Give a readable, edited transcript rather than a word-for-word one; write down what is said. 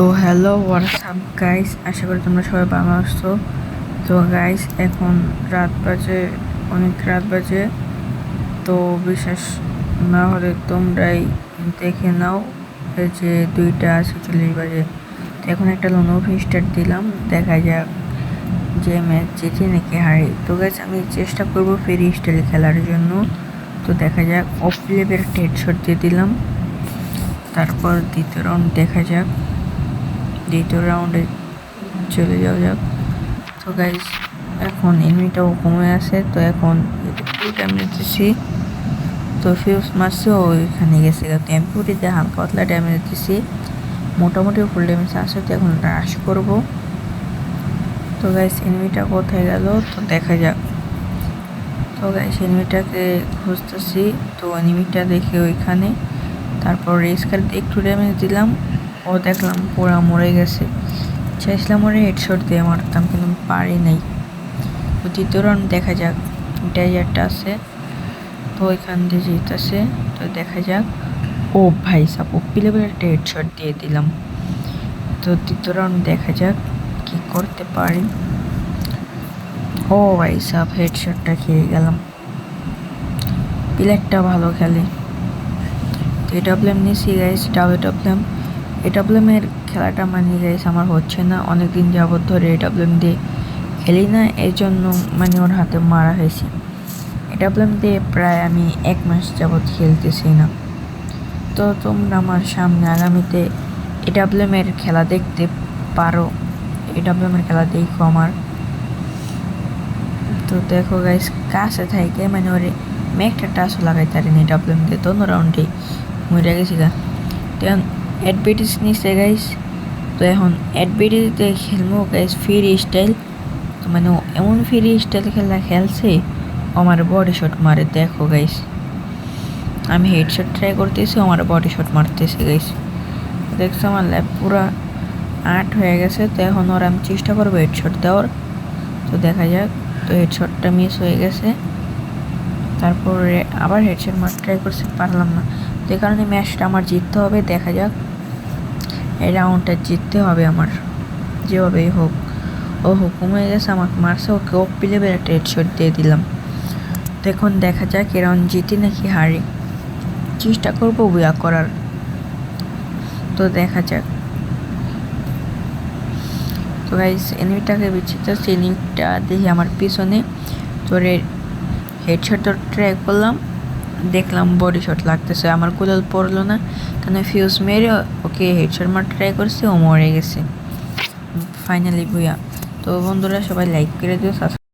তো hello WhatsApp guys, আশা করি তোমরা সবাই ভালো আছো। তো গাইস, এখন অনেক রাত বাজে। তো বিশ্বাস না হলে তোমরাই দেখে নাও, এই যে 2:46 বাজে। তো এখন একটা লোনোভি স্টার্ট দিলাম, দেখা যাক যে ম্যাচ জিতি নাকি হারি। তো গাইস, আমি চেষ্টা করবো ফ্রি স্টাইল খেলার জন্য। তো দেখা যাক, অফ লেভেল একটা হেডশট দিয়ে দিলাম। তারপর দ্বিতীয় রাউন্ড দেখা যাক, দ্বিতীয় রাউন্ডে চলে যাওয়া যাক। তো গাইস, এখন এনিমিটাও কমে আছে। তো এখন ড্যামেজ দিচ্ছি, তো ফিউজ মারছে ওইখানে গেছে। তো এমপিউটিতে হালকা পাতলা ড্যামেজ দিচ্ছি, মোটামুটি ফুল ড্যামেজ আছে। তো এখন রাশ করবো। তো গাইস, এনিমিটা কোথায় গেল তো দেখা যাক। তো গাইস, এনিমিটাকে খুঁজতেছি। তো এনিমিটা দেখে ওইখানে, তারপর রেস্কার একটু ড্যামেজ দিলাম, ও দেখলাম পুরা মরে গেছে। চাইছিলাম ওরে হেডশট দিয়ে মারতাম, কিন্তু পারি নাই। তো দ্বিতীয় রাউন্ড দেখা যাক, ডেজার্টটা আছে, তো ওইখান দিয়ে জিতেছে। তো দেখা যাক, ও ভাই সাপ ওপি লেভেল একটা হেডশট দিয়ে দিলাম। তো দ্বিতীয় রাউন্ড দেখা যাক কি করতে পারি। ও ভাই সাপ হেডশটটা খেয়ে গেলাম। প্লেয়ারটা ভালো খেলে। তো এডব্লিউএম নিয়েছি গাইস, এডব্লিউএম। এডব্লিউএমের খেলাটা মানে গাইস আমার হচ্ছে না, অনেকদিন যাবত ধরে এডব্লিউএম দিয়ে খেলি না, এই জন্য মানে ওর হাতে মারা হয়েছে। এডব্লিউএম দিয়ে প্রায় আমি 1 মাস যাবত খেলতেছি না। তো তোমরা আমার সামনে আগামীতে এডব্লিউএমের খেলা দেখতে পারো, এডব্লিউএমের খেলা দেখো আমার। তো দেখো গাইস, কাছে থাকে মানে ওরে একটা টাচও লাগাইতে পারিনি এডব্লিউএম দিয়ে, দোনো রাউন্ডে মরে গেছি গা। তো এখন অ্যাডভার্টাইজ নিচ্ছে গাইস। তো এখন অ্যাডভার্টাইজতে খেলবো গাইস ফ্রি স্টাইল। তো মানে এমন ফ্রি স্টাইল খেলা খেলছে, আমার বডি শট মারে। দেখো গাইস, আমি হেডশট ট্রাই করতেছি, আমার বডি শট মারতেছে গাইস। দেখছো আমার ল্যাব পুরা 8 হয়ে গেছে। তো এখন ওর আমি চেষ্টা করবো হেডশট দেওয়ার। তো দেখা যাক। তো হেডশটটা মিস হয়ে গেছে, তারপরে আবার হেডশট মার ট্রাই করছি, পারলাম না। তো এই কারণে ম্যাচটা আমার জিততে হবে। দেখা যাক, এই রাউন্ডটা জিততে হবে আমার যেভাবেই হোক। ও হুকুম হয়ে গেছে, আমাকে মারছে, ওকে ওপি লেভেল একটা হেডশট দিয়ে দিলাম। তো এখন দেখা যাক এই রাউন্ড জিতি নাকি হারি, চেষ্টা করবো বুয়া করার। তো দেখা যাক। তো গাইস, এনিমিটাকে বিচ্ছিত, এনিমিটা দেখি আমার পিছনে। তোরে হেডশট ট্রাই করলাম, দেখলাম বডি শট লাগতেছে, আমার গোলাল পড়লো না, কেন ফিউজ মেরে ওকে হেডশট মার ট্রাই করছে, ও মরে গেছে ফাইনালি ভুয়া। তো বন্ধুরা সবাই লাইক করে দিও, সাবস্ক্রাইব